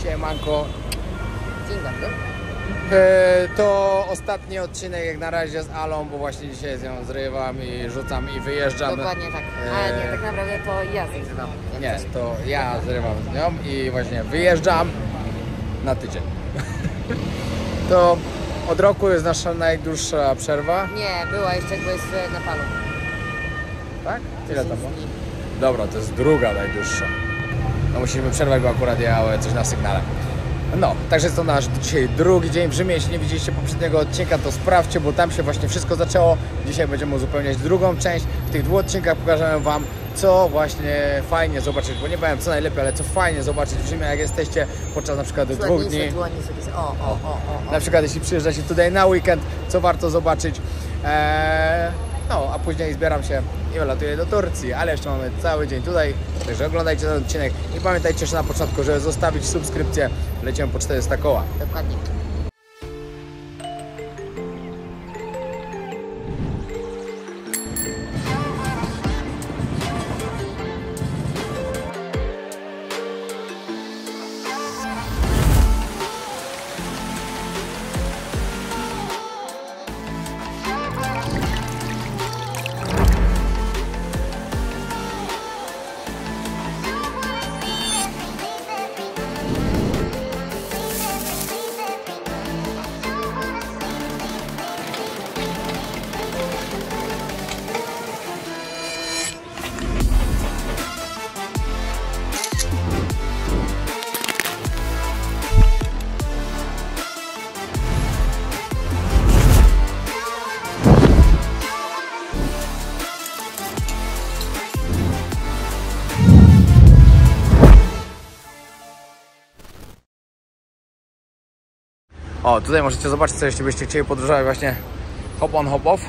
Siemanko. Dzień dobry. To ostatni odcinek jak na razie z Alą, bo właśnie dzisiaj z nią zrywam i rzucam i wyjeżdżam. Dokładnie tak. Ale nie, tak naprawdę to ja zrywam. Nie, to ja zrywam z nią i właśnie wyjeżdżam na tydzień. To od roku jest nasza najdłuższa przerwa. Nie, była jeszcze jak byłeś w Nepalu. Tak? Ile tam było? Dobra, to jest druga najdłuższa. No musimy przerwać, bo akurat jechały coś na sygnale. No, także jest to nasz dzisiaj drugi dzień w Rzymie. Jeśli nie widzieliście poprzedniego odcinka, to sprawdźcie, bo tam się właśnie wszystko zaczęło. Dzisiaj będziemy uzupełniać drugą część. W tych dwóch odcinkach pokażę wam, co właśnie fajnie zobaczyć, bo nie powiem co najlepiej, ale co fajnie zobaczyć w Rzymie, jak jesteście podczas na przykład dwóch dni. Na przykład jeśli przyjeżdżacie tutaj na weekend, co warto zobaczyć. No, a później zbieram się i wylatuję do Turcji, ale jeszcze mamy cały dzień tutaj, także oglądajcie ten odcinek i pamiętajcie jeszcze na początku, żeby zostawić subskrypcję. Lecimy po 400 koła. Dokładnie. O, tutaj możecie zobaczyć, co jeśli byście chcieli podróżować właśnie hop on, hop off.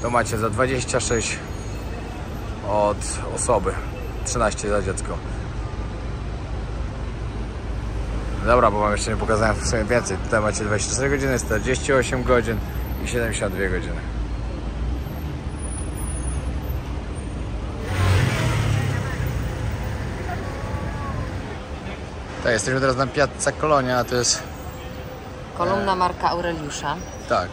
To macie za 26 od osoby, 13 za dziecko. Dobra, bo wam jeszcze nie pokazałem w sumie więcej. Tutaj macie 24 godziny, 48 godzin i 72 godziny. Tak, jesteśmy teraz na Piazza Colonia, a to jest... Kolumna Marka Aureliusza. Tak.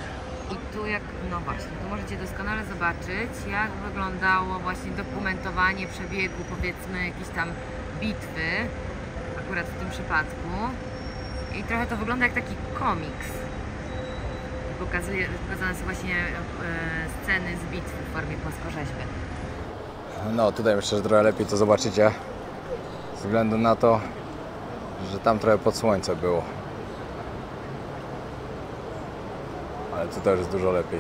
I tu jak, no właśnie, tu możecie doskonale zobaczyć, jak wyglądało właśnie dokumentowanie przebiegu, powiedzmy, jakiejś tam bitwy, akurat w tym przypadku. I trochę to wygląda jak taki komiks. Pokazane są właśnie sceny z bitwy w formie płaskorzeźby. No, tutaj myślę, że trochę lepiej to zobaczycie, ze względu na to, że tam trochę pod słońce było. Ale tu też jest dużo lepiej.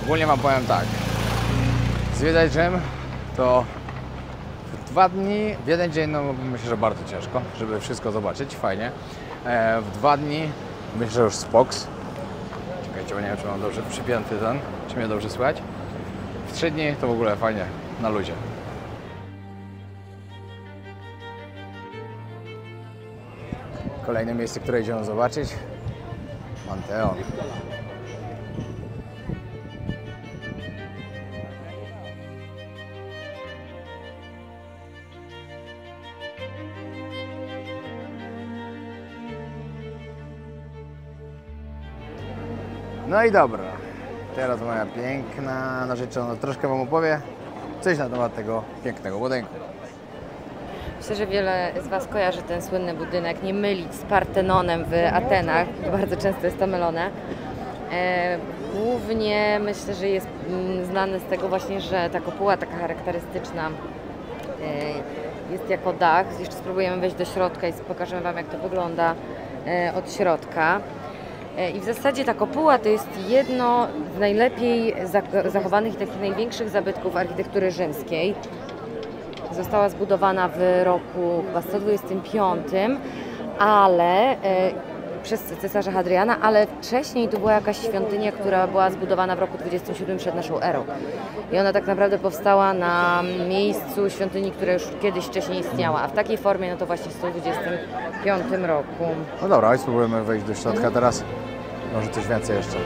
Ogólnie wam powiem tak. Zwiedzać Rzym to w 2 dni, w jeden dzień, no myślę, że bardzo ciężko, żeby wszystko zobaczyć, fajnie. W 2 dni myślę, że już spoks. Czekajcie, bo nie wiem, czy mam dobrze przypięty ten, czy mnie dobrze słychać. W 3 dni to w ogóle fajnie, na luzie. Kolejne miejsce, które idziemy zobaczyć. Panteon. No i dobra. Teraz moja piękna narzeczona troszkę wam opowie coś na temat tego pięknego budynku. Myślę, że wiele z was kojarzy ten słynny budynek, nie mylić z Partenonem w Atenach, bardzo często jest to mylone. Głównie myślę, że jest znany z tego właśnie, że ta kopuła taka charakterystyczna jest jako dach. Jeszcze spróbujemy wejść do środka i pokażemy wam, jak to wygląda od środka. I w zasadzie ta kopuła to jest jedno z najlepiej zachowanych i takich największych zabytków architektury rzymskiej. Została zbudowana w roku chyba 125, ale przez cesarza Hadriana, ale wcześniej tu była jakaś świątynia, która była zbudowana w roku 27 przed naszą erą. I ona tak naprawdę powstała na miejscu świątyni, która już kiedyś wcześniej istniała, a w takiej formie no to właśnie w 125 roku. No dobra, spróbujemy wejść do środka teraz. Może coś więcej jeszcze.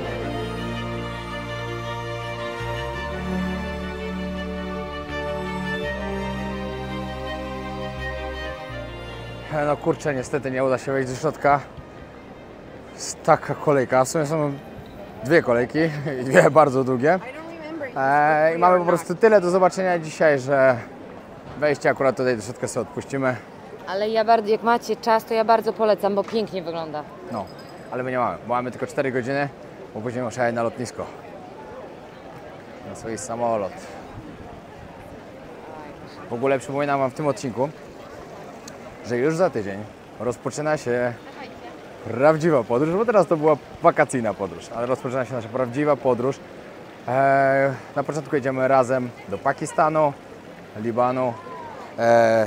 no kurczę, niestety nie uda się wejść do środka. Jest taka kolejka, w sumie są dwie kolejki i dwie bardzo długie. I mamy po prostu tyle do zobaczenia dzisiaj, że wejście akurat tutaj do środka sobie odpuścimy. Ale ja bardzo, jak macie czas, to ja bardzo polecam, bo pięknie wygląda. No, ale my nie mamy, bo mamy tylko 4 godziny, bo później muszę jechać na lotnisko. Na swój samolot. W ogóle przypominam Wam w tym odcinku, że już za tydzień rozpoczyna się prawdziwa podróż, bo teraz to była wakacyjna podróż, ale rozpoczyna się nasza prawdziwa podróż. Na początku jedziemy razem do Pakistanu, Libanu,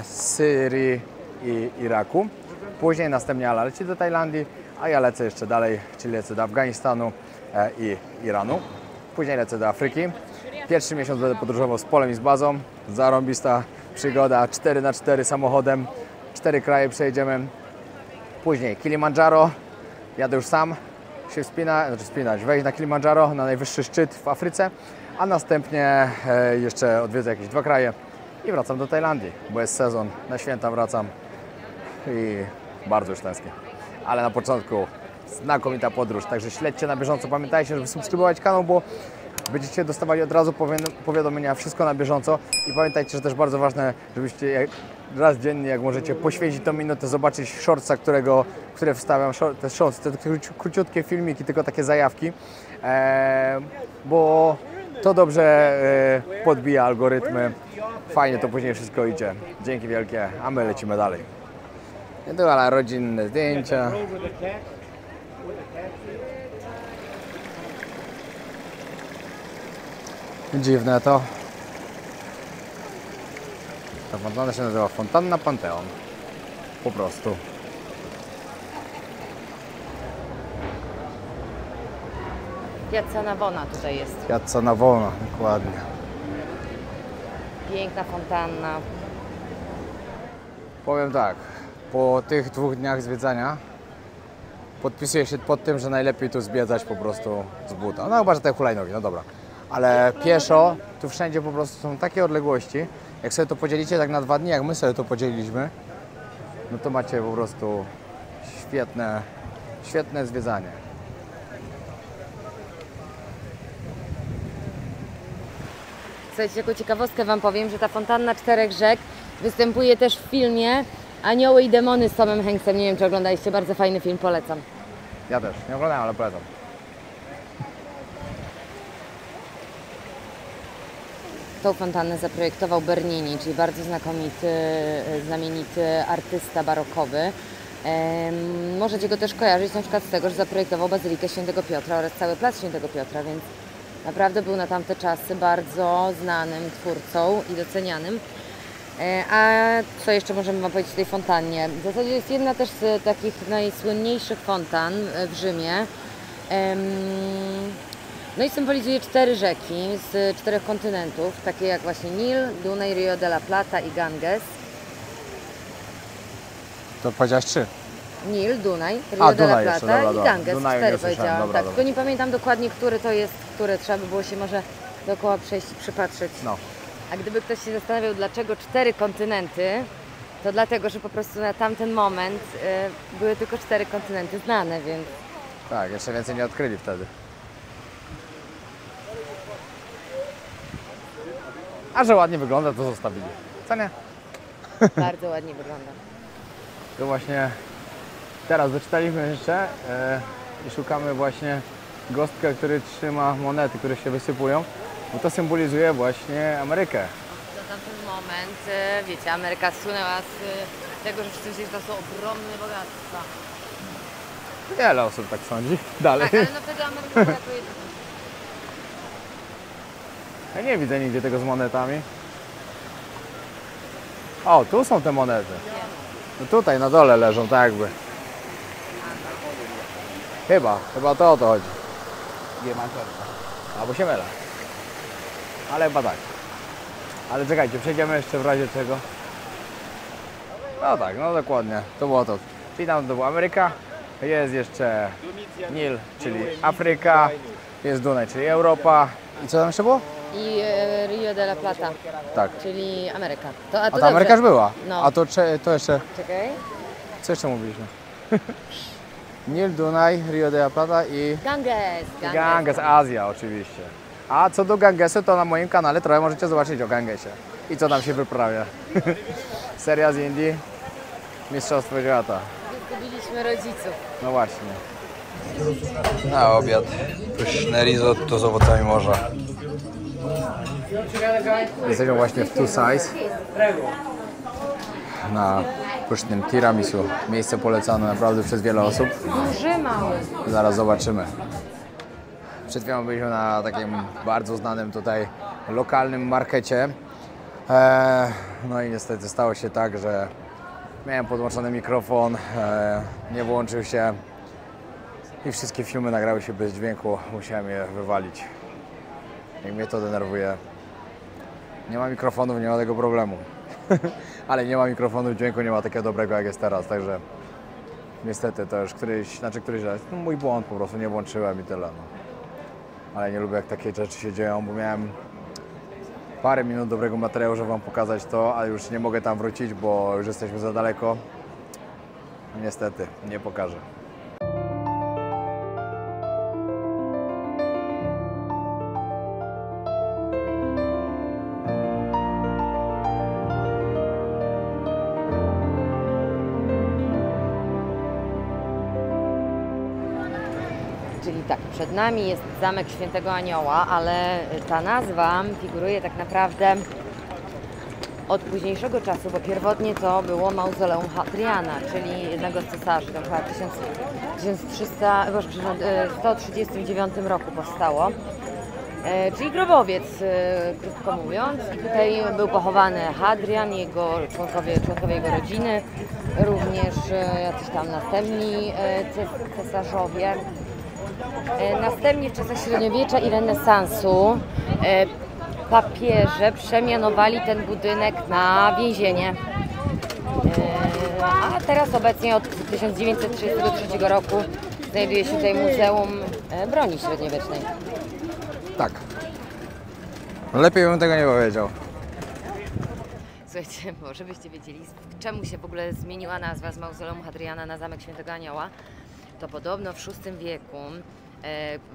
Syrii i Iraku. Później następnie Ala leci do Tajlandii, a ja lecę jeszcze dalej, czyli lecę do Afganistanu i Iranu. Później lecę do Afryki. Pierwszy miesiąc będę podróżował z polem i z bazą. Zarąbista przygoda, 4x4 samochodem, 4 kraje przejedziemy. Później Kilimandżaro, jadę już sam się wspinać, wejść na Kilimandżaro, na najwyższy szczyt w Afryce, a następnie jeszcze odwiedzę jakieś 2 kraje i wracam do Tajlandii, bo jest sezon, na święta wracam i bardzo już tęsknię. Ale na początku znakomita podróż, także śledźcie na bieżąco, pamiętajcie, żeby subskrybować kanał, bo będziecie dostawali od razu powiadomienia, wszystko na bieżąco i pamiętajcie, że też bardzo ważne, żebyście raz dziennie, jak możecie, poświęcić tą minutę, zobaczyć shortsa, które wstawiam, te shorts, te króciutkie filmiki, tylko takie zajawki, bo to dobrze podbija algorytmy, fajnie to później wszystko idzie. Dzięki wielkie, a my lecimy dalej. Ale rodzinne zdjęcia. Dziwne to. Ta fontanna się nazywa Fontanna Panteon. Po prostu. Piazza Navona tutaj jest. Piazza Navona, dokładnie. Piękna fontanna. Powiem tak, po tych 2 dniach zwiedzania podpisuję się pod tym, że najlepiej tu zwiedzać po prostu z buta. No chyba, że te hulajnogi, no dobra. Ale pieszo, tu wszędzie po prostu są takie odległości. Jak sobie to podzielicie tak na 2 dni, jak my sobie to podzieliliśmy, no to macie po prostu świetne zwiedzanie. Słuchajcie, jako ciekawostkę Wam powiem, że ta fontanna 4 rzek występuje też w filmie Anioły i demony z Tomem Hanksem. Nie wiem, czy oglądaliście, bardzo fajny film, polecam. Ja też, nie oglądałem, ale polecam. Tą fontannę zaprojektował Bernini, czyli bardzo znamienity artysta barokowy. Możecie go też kojarzyć na przykład z tego, że zaprojektował Bazylikę Świętego Piotra oraz cały plac Świętego Piotra, więc naprawdę był na tamte czasy bardzo znanym twórcą i docenianym. A co jeszcze możemy Wam powiedzieć o tej fontannie? W zasadzie jest jedna też z takich najsłynniejszych fontan w Rzymie. No i symbolizuje 4 rzeki z 4 kontynentów, takie jak właśnie Nil, Dunaj, Rio de la Plata i Ganges. To powiedziałaś 3. Nil, Dunaj, Rio de la Dunaj Plata jeszcze, dobra, i dobra. Ganges. Dunaju 4 nie słyszałem, powiedziałam. dobra, Tak, dobra. tylko nie pamiętam dokładnie, który to jest, które trzeba by było się może dookoła przejść i przypatrzeć. No. A gdyby ktoś się zastanawiał, dlaczego 4 kontynenty, to dlatego, że po prostu na tamten moment były tylko 4 kontynenty znane, więc... Tak, jeszcze więcej nie odkryli wtedy. A że ładnie wygląda, to zostawili. Co nie? Bardzo ładnie wygląda. To właśnie teraz doczytaliśmy jeszcze i szukamy właśnie gostka, który trzyma monety, które się wysypują, bo to symbolizuje właśnie Amerykę. Na tamten moment, wiecie, Ameryka słynęła z tego, że wszyscy myśleli, że to są ogromne bogactwa. Wiele osób tak sądzi. Dalej. Tak, ale no wtedy Ameryka była jako jedyna. Ja nie widzę nigdzie tego z monetami. O, tu są te monety. No tutaj na dole leżą, tak jakby. Chyba to o to chodzi. Albo się mylę. Ale chyba tak. Ale czekajcie, przejdziemy jeszcze w razie czego. No tak, no dokładnie. To było to. Czyli tam to była Ameryka. Jest jeszcze Nil, czyli Afryka. Jest Dunaj, czyli Europa. I co tam jeszcze było? I Rio de la Plata, Tak. czyli Ameryka. A ta Ameryka już była. No. A to jeszcze... Czekaj. Co jeszcze mówiliśmy? Nil, Dunaj, Rio de la Plata i Ganges, Azja oczywiście. A co do Gangesu, to na moim kanale trochę możecie zobaczyć o Gangesie i co tam się wyprawia. Seria z Indii, Mistrzostwo Świata. Zgubiliśmy rodziców. No właśnie. Na obiad pyszne risotto z owocami morza. Jesteśmy właśnie w Two Sides na pysznym tiramisu. Miejsce polecane naprawdę przez wiele osób. Duży, mały. Zaraz zobaczymy. Przed chwilą byliśmy na takim bardzo znanym tutaj lokalnym markecie. No i niestety stało się tak, że miałem podłączony mikrofon, nie włączył się i wszystkie filmy nagrały się bez dźwięku. Musiałem je wywalić. I mnie to denerwuje. Nie ma mikrofonów, nie ma tego problemu. Ale nie ma mikrofonu, dźwięku nie ma takiego dobrego jak jest teraz, także niestety to już któryś raz, no mój błąd, po prostu nie włączyłem i tyle. No. Ale nie lubię jak takie rzeczy się dzieją, bo miałem parę minut dobrego materiału, żeby Wam pokazać to, ale już nie mogę tam wrócić, bo już jesteśmy za daleko. Niestety, nie pokażę. Czyli tak, przed nami jest Zamek Świętego Anioła, ale ta nazwa figuruje tak naprawdę od późniejszego czasu, bo pierwotnie to było mauzoleum Hadriana, czyli jednego z cesarzy. To chyba w 139 roku powstało. Czyli grobowiec, krótko mówiąc. I tutaj był pochowany Hadrian, jego członkowie jego rodziny, również jacyś tam następni cesarzowie. Następnie w czasach średniowiecza i renesansu papieże przemianowali ten budynek na więzienie. A teraz obecnie od 1933 roku znajduje się tutaj Muzeum Broni Średniowiecznej. Tak. Lepiej bym tego nie powiedział. Słuchajcie, może byście wiedzieli, czemu się w ogóle zmieniła nazwa z Mauzoleum Hadriana na Zamek Świętego Anioła. To podobno w VI wieku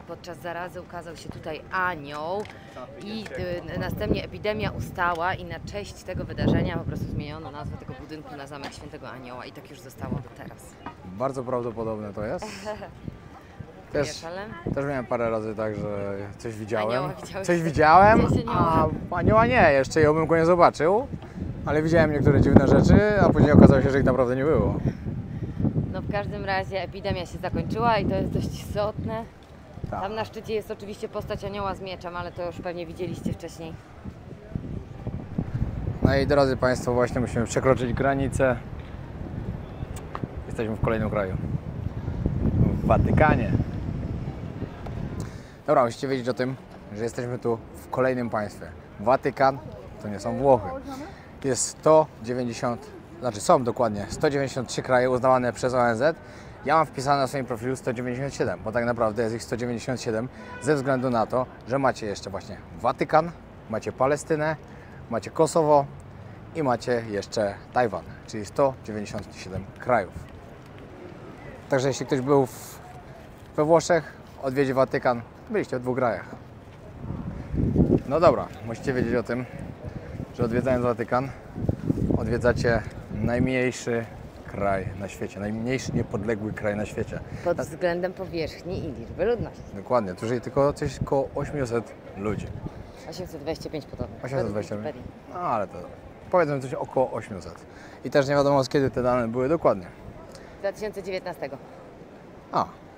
podczas zarazy ukazał się tutaj anioł i następnie epidemia ustała i na cześć tego wydarzenia po prostu zmieniono nazwę tego budynku na Zamek Świętego Anioła i tak już zostało do teraz. Bardzo prawdopodobne to jest. Też miałem parę razy tak, że coś widziałem. Anioła widziałeś? Coś widziałem, Anioła. a anioła nie, jeszcze ją bym go nie zobaczył. Ale widziałem niektóre dziwne rzeczy, a później okazało się, że ich naprawdę nie było. No w każdym razie epidemia się zakończyła i to jest dość istotne. Tak. Tam na szczycie jest oczywiście postać anioła z mieczem, ale to już pewnie widzieliście wcześniej. No i drodzy Państwo, właśnie musimy przekroczyć granicę. Jesteśmy w kolejnym kraju. W Watykanie. Dobra, musicie wiedzieć o tym, że jesteśmy tu w kolejnym państwie. Watykan to nie są Włochy. Jest 190, są dokładnie 193 kraje uznawane przez ONZ. Ja mam wpisane na swoim profilu 197, bo tak naprawdę jest ich 197 ze względu na to, że macie jeszcze właśnie Watykan, macie Palestynę, macie Kosowo i macie jeszcze Tajwan, czyli 197 krajów. Także jeśli ktoś był we Włoszech, odwiedzi Watykan, byliście w 2 krajach. No dobra, musicie wiedzieć o tym, że odwiedzając Watykan, odwiedzacie najmniejszy kraj na świecie, najmniejszy niepodległy kraj na świecie. Pod względem powierzchni i liczby ludności. Dokładnie, tu żyje tylko coś około 800 ludzi. 825 podobno. 820, no ale to powiedzmy coś około 800. I też nie wiadomo z kiedy te dane były dokładnie. 2019.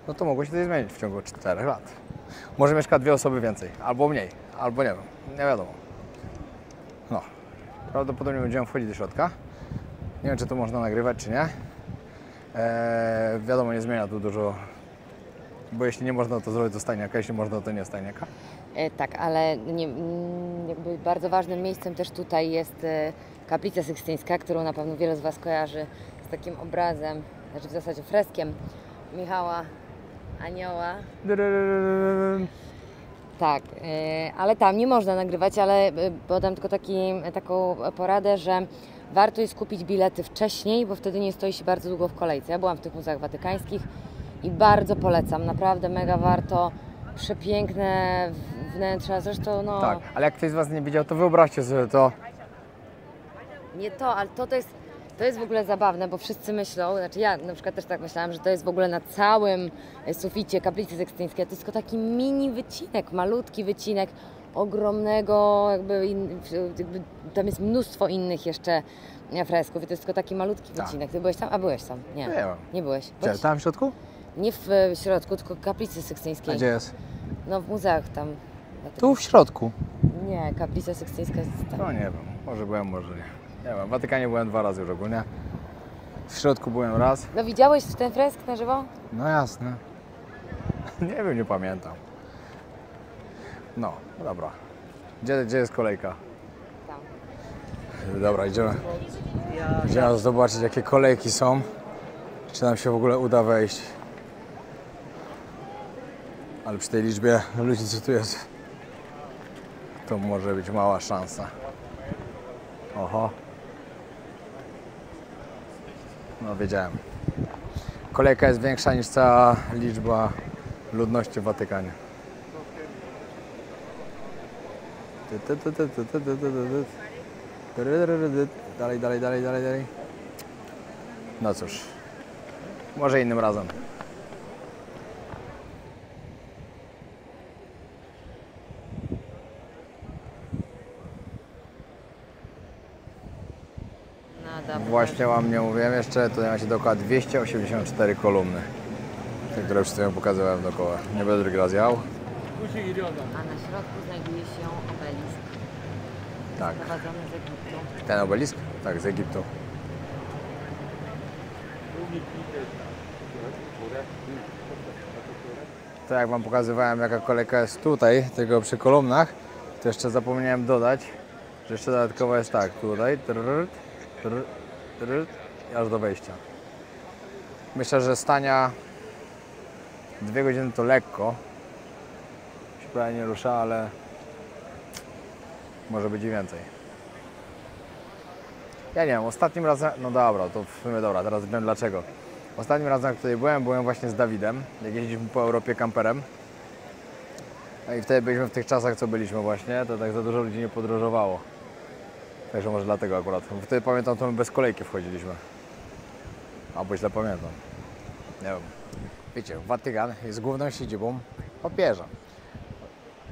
No to mogło się to zmienić w ciągu 4 lat. Może mieszka 2 osoby więcej, albo mniej, albo nie wiem, nie wiadomo. No, prawdopodobnie będziemy wchodzić do środka. Nie wiem, czy to można nagrywać, czy nie. Wiadomo, nie zmienia tu dużo, bo jeśli nie można, to zrobić do stajniaka, jeśli można, to nie stajniaka. Tak, ale jakby bardzo ważnym miejscem też tutaj jest kaplica sykstyńska, którą na pewno wiele z Was kojarzy z takim obrazem, znaczy w zasadzie freskiem Michała Anioła. Tak, ale tam nie można nagrywać, ale podam tylko taką poradę, że warto jest kupić bilety wcześniej, bo wtedy nie stoi się bardzo długo w kolejce. Ja byłam w tych muzeach watykańskich i bardzo polecam, naprawdę mega warto, przepiękne wnętrza, zresztą no... Tak, ale jak ktoś z Was nie widział, to wyobraźcie sobie to. Nie to, ale to jest w ogóle zabawne, bo wszyscy myślą, znaczy ja na przykład też tak myślałam, że to jest w ogóle na całym suficie Kaplicy Sykstyńskiej, to jest tylko taki mini wycinek, malutki wycinek ogromnego, jakby tam jest mnóstwo innych jeszcze fresków i to jest tylko taki malutki wycinek. Ty byłeś tam? A byłeś tam? Nie, nie byłeś. Gdzie, tam w środku? Nie w środku, tylko Kaplicy Sykstyńskiej. A gdzie jest? No w muzeach tam. Tu w środku. Nie, Kaplica Sykstyńska jest tam. No nie wiem, może byłem, może nie. Nie wiem, w Watykanie byłem 2 razy już ogólnie. W środku byłem raz. No widziałeś ten fresk na żywo? No jasne. Nie wiem, nie pamiętam. No, dobra. Gdzie jest kolejka? Tam. Dobra, idziemy. Idziemy zobaczyć, jakie kolejki są. Czy nam się w ogóle uda wejść. Ale przy tej liczbie ludzi, co tu jest, to może być mała szansa. Oho. No wiedziałem. Kolejka jest większa niż cała liczba ludności w Watykanie. Dalej. No cóż, może innym razem. Właśnie Wam nie mówiłem jeszcze, tutaj macie dookoła 284 kolumny, te, które przed chwilą pokazywałem dookoła. Nie będę drugi raz jechał. A na środku znajduje się obelisk. Tak. Sprowadzony z Egiptu. Ten obelisk? Tak, z Egiptu. To jak Wam pokazywałem, jaka kolejka jest tutaj, tego przy kolumnach, to jeszcze zapomniałem dodać, że jeszcze dodatkowo jest tak, tutaj, aż do wejścia. Myślę, że stania 2 godziny to lekko. Się prawie nie rusza, ale może być i więcej. Ja nie wiem, ostatnim razem, no dobra, to w sumie dobra, teraz wiem dlaczego. Ostatnim razem, jak tutaj byłem właśnie z Dawidem, jak jeździliśmy po Europie kamperem. No i wtedy byliśmy w tych czasach, co byliśmy właśnie, to tak za dużo ludzi nie podróżowało. Także może dlatego akurat. Wtedy pamiętam, to my bez kolejki wchodziliśmy. Albo źle pamiętam. Nie wiem. Wiecie, Watykan jest główną siedzibą papieża.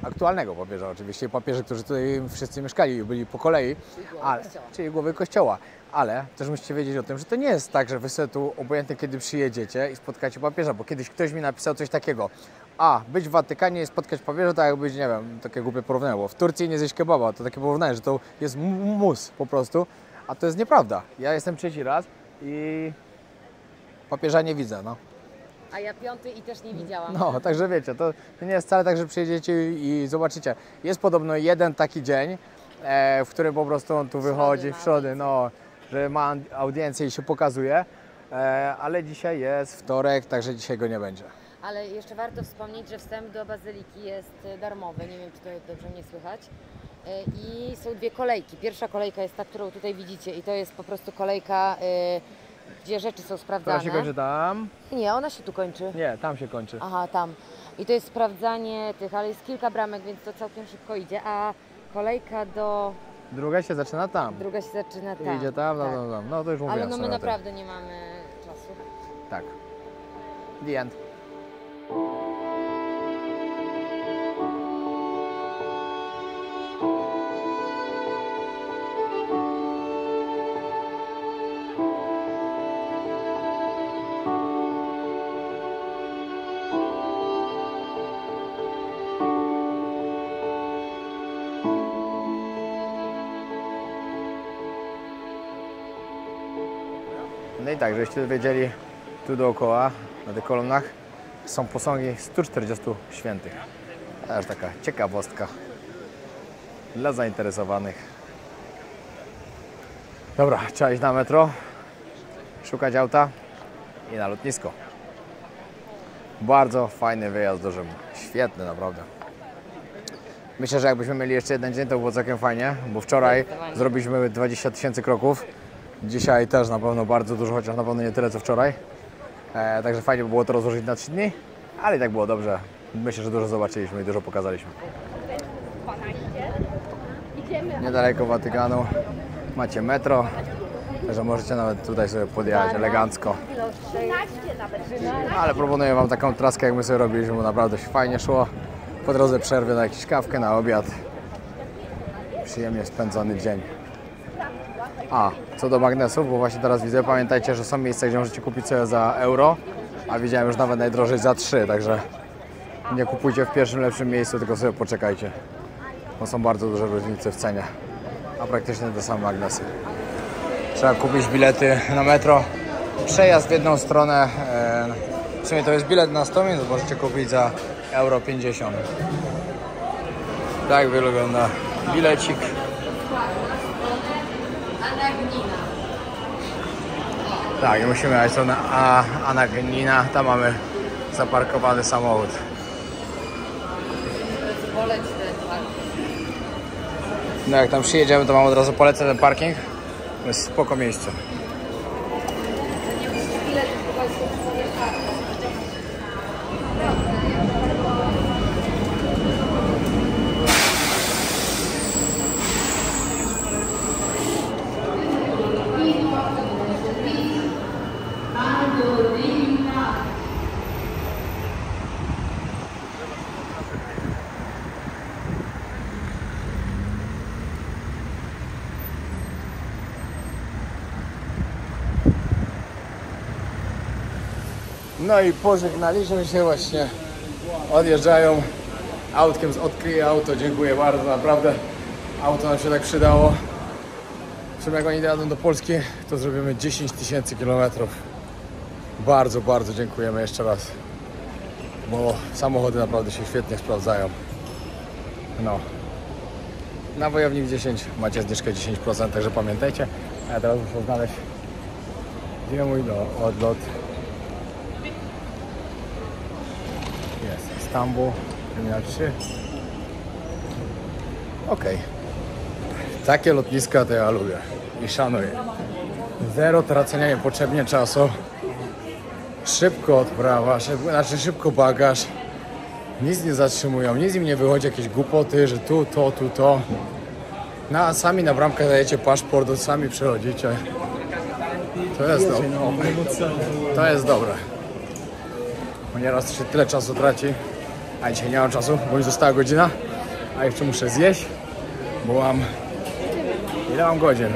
Aktualnego papieża oczywiście. Papieży, którzy tutaj wszyscy mieszkali i byli po kolei. Czyli głowy kościoła. Ale też musicie wiedzieć o tym, że to nie jest tak, że wy sobie tu obojętnie kiedy przyjedziecie i spotkacie papieża, bo kiedyś ktoś mi napisał coś takiego. Być w Watykanie i spotkać papieża, tak jak być, nie wiem, takie głupie porównanie, bo w Turcji nie zjeść kebaba, to takie porównanie, że to jest mus po prostu, a to jest nieprawda. Ja jestem 3. raz i papieża nie widzę, no. A ja 5. i też nie widziałam. No, także wiecie, to nie jest wcale tak, że przyjedziecie i zobaczycie. Jest podobno jeden taki dzień, w którym po prostu on tu wychodzi w środę, no, że ma audiencję i się pokazuje, ale dzisiaj jest wtorek, także dzisiaj go nie będzie. Ale jeszcze warto wspomnieć, że wstęp do bazyliki jest darmowy, nie wiem, czy to dobrze mnie słychać. I są 2 kolejki. Pierwsza kolejka jest ta, którą tutaj widzicie i to jest po prostu kolejka, gdzie rzeczy są sprawdzane. Która się kończy tam? Nie, ona się tu kończy. Nie, tam się kończy. Aha, tam. I to jest sprawdzanie tych, ale jest kilka bramek, więc to całkiem szybko idzie, a kolejka do... Druga się zaczyna tam. Druga się zaczyna tam. Idzie tam, tak. no to już mówiłem. Ale no my sobie naprawdę nie mamy czasu. Tak. The end. No i tak, żebyście wiedzieli, tu dookoła, na tych kolumnach, są posągi 140 świętych. Też taka ciekawostka dla zainteresowanych. Dobra, trzeba iść na metro, szukać auta i na lotnisko. Bardzo fajny wyjazd do Rzymu. Świetny, naprawdę. Myślę, że jakbyśmy mieli jeszcze jeden dzień, to było całkiem fajnie, bo wczoraj zrobiliśmy 20 000 kroków. Dzisiaj też na pewno bardzo dużo, chociaż na pewno nie tyle co wczoraj. Także fajnie by było to rozłożyć na 3 dni, ale i tak było dobrze. Myślę, że dużo zobaczyliśmy i dużo pokazaliśmy. Niedaleko Watykanu macie metro, także możecie nawet tutaj sobie podjechać elegancko. Ale proponuję Wam taką traskę, jak my sobie robiliśmy, bo naprawdę się fajnie szło. Po drodze przerwy na jakąś kawkę, na obiad. Przyjemnie spędzony dzień. A, co do magnesów, bo właśnie teraz widzę, pamiętajcie, że są miejsca, gdzie możecie kupić sobie za euro, a widziałem już nawet najdrożej za 3, także nie kupujcie w pierwszym lepszym miejscu, tylko sobie poczekajcie, bo są bardzo duże różnice w cenie, a praktycznie te same magnesy. Trzeba kupić bilety na metro, przejazd w jedną stronę, w sumie to jest bilet na 100 minut, możecie kupić za euro 50. Tak wygląda bilecik. Tak, i musimy jechać to na Anagnina, tam mamy zaparkowany samochód. No jak tam przyjedziemy, to mam od razu polecę ten parking. To jest spoko miejsce. No i pożegnaliśmy się właśnie, odjeżdżają autkiem z Odkryje Auto, dziękuję bardzo, naprawdę auto nam się tak przydało. W sumie jak oni jadą do Polski, to zrobimy 10 000 kilometrów. Bardzo, bardzo dziękujemy jeszcze raz, bo samochody naprawdę się świetnie sprawdzają. No, na Wojownik 10 macie zniżkę 10%, także pamiętajcie. A ja teraz muszę znaleźć, gdzie mój odlot. Jest Stambuł, terminal 3. Okej. Takie lotniska to ja lubię i szanuję. Zero tracenia niepotrzebnie czasu. Szybko odprawa, szybko bagaż. Nic nie zatrzymują, nic im nie wychodzi jakieś głupoty, że tu, to. Sami na bramkę dajecie paszport, sami przechodzicie. To jest dobre. To jest dobre. Bo nieraz się tyle czasu traci, a dzisiaj nie mam czasu, bo mi została godzina, a jeszcze muszę zjeść, bo mam... Ile mam godzin?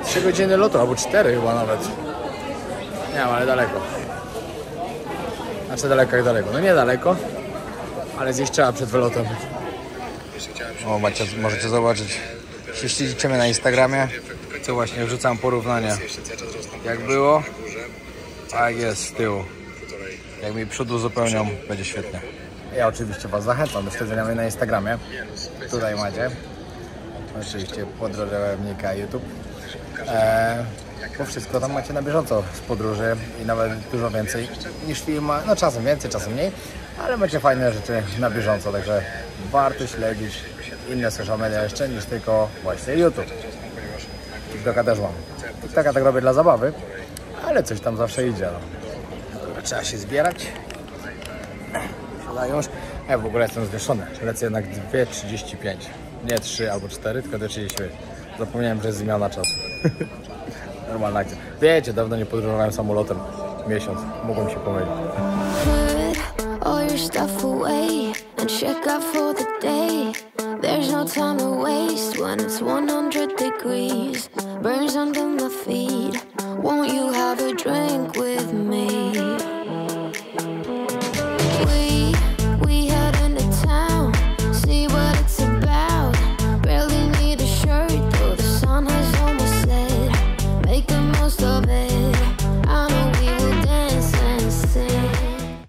3 godziny lotu, albo 4 chyba nawet. Nie wiem, ale daleko. Znaczy daleko jak daleko. No nie daleko, ale zjeść trzeba przed wylotem. O, możecie zobaczyć, jeśli śledzicie mnie na Instagramie, to właśnie wrzucam porównanie, jak było, a jak jest z tyłu. Jak mi przód uzupełnią, będzie świetnie. Ja oczywiście Was zachęcam do śledzenia mnie na Instagramie. Tutaj macie. Oczywiście podróżownika YouTube. Bo wszystko tam macie na bieżąco z podróży i nawet dużo więcej niż film. No czasem więcej, czasem mniej, ale macie fajne rzeczy na bieżąco, także warto śledzić inne social media jeszcze niż tylko właśnie YouTube. TikToka też mam. TikToka tak robię dla zabawy, ale coś tam zawsze idzie. No. Trzeba się zbierać. Już. Ja w ogóle jestem zwieszony. Lecę jednak 2:35. Nie 3 albo 4, tylko 2:35. Zapomniałem, że jest zmiana czasu. Normalna akcja. Wiecie, dawno nie podróżowałem samolotem. Miesiąc. Mogłem się pomylić. Put all your stuff away and check out for the day. There's no time to waste when it's 100 degrees. Burns under my feet. Won't you have a drink with